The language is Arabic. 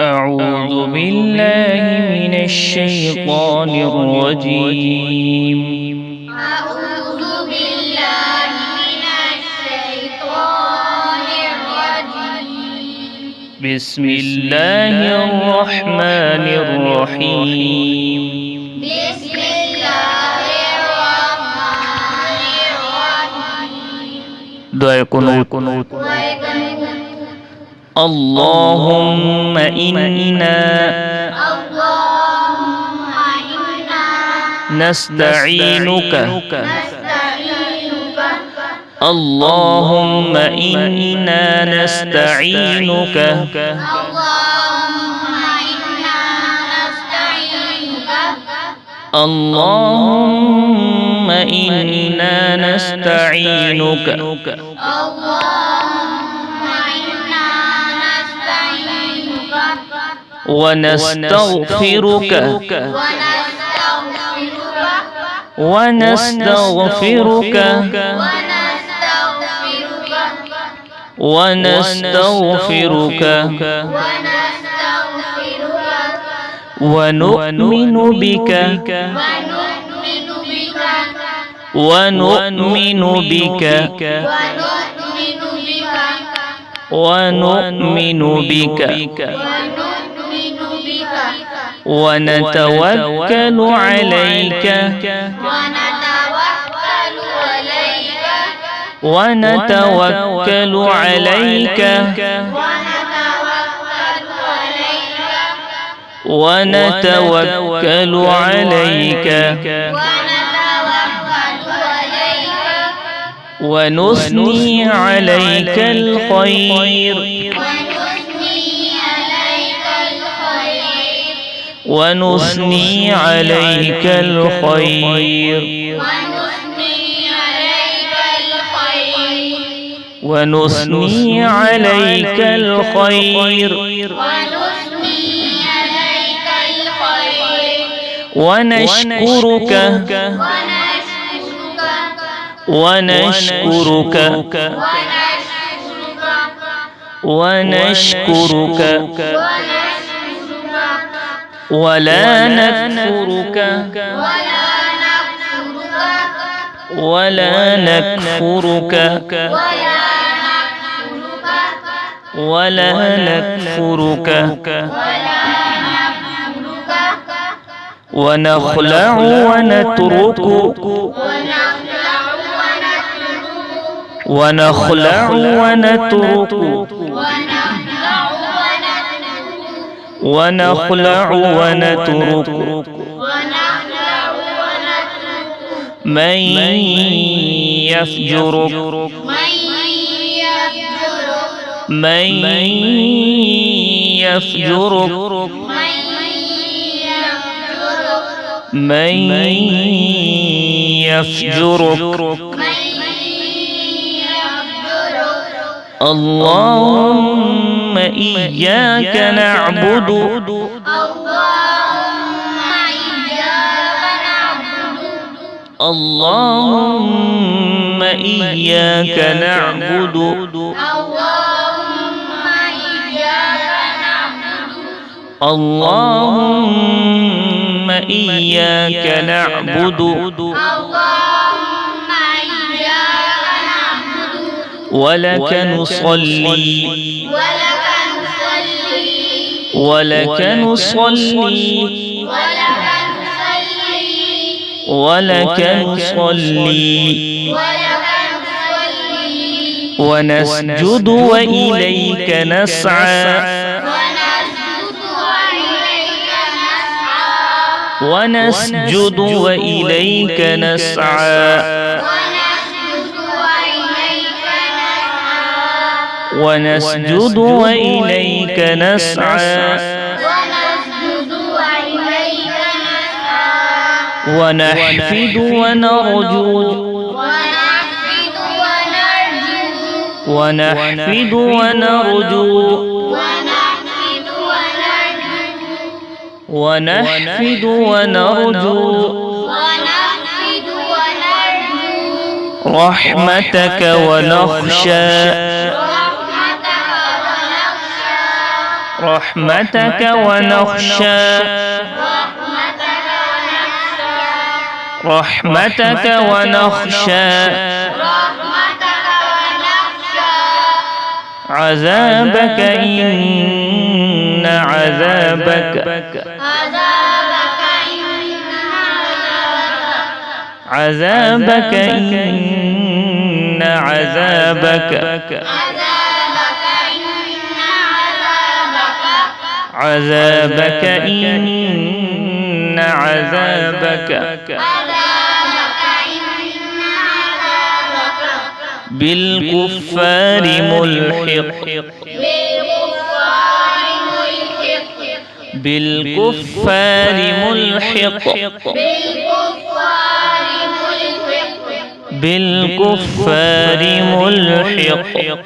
أعوذ بالله من الشيطان الرجيم. أعوذ بالله من الشيطان الرجيم. بسم الله الرحمن الرحيم. بسم الله الرحمن الرحيم. دعاء قنوت. اللهم إنا نستعينك. اللهم إنا نستعينك. اللهم إنا نستعينك ونستغفرك ونستغفرك ونستغفرك ونؤمن بك ونؤمن بك ونؤمن بك ونتوكل عليك ونتوكل عليك ونتوكل عليك ونثني عليك الخير ونثني عليك الخير ونثني عليك الخير ونشكرك ونشكرك ونشكرك ولا نكفرك ولا نكفرك ولا نكفرك ونخلع ونترك ونخلع ونترك ونخلع ونترك من يفجرك من يفجرك من يفجرك اللهم إياك نعبد اللهم إياك نعبد اللهم إياك نعبد ولك نصلي ولك نصلي ولك نصلي ونسجد وإليك نسعى ونسجد وإليك نسعى ونسجد وإليك نسعى ونحفد ونرجو ونحفد ونرجو ونحفد ونرجو رحمتك ونخشى رحمتك ونخشى رحمتك ونخشى عذابك إن عذابك عذابك إن عذابك عذابك إن عذابك بالكفار ملحق بالكفار ملحق بالكفار ملحق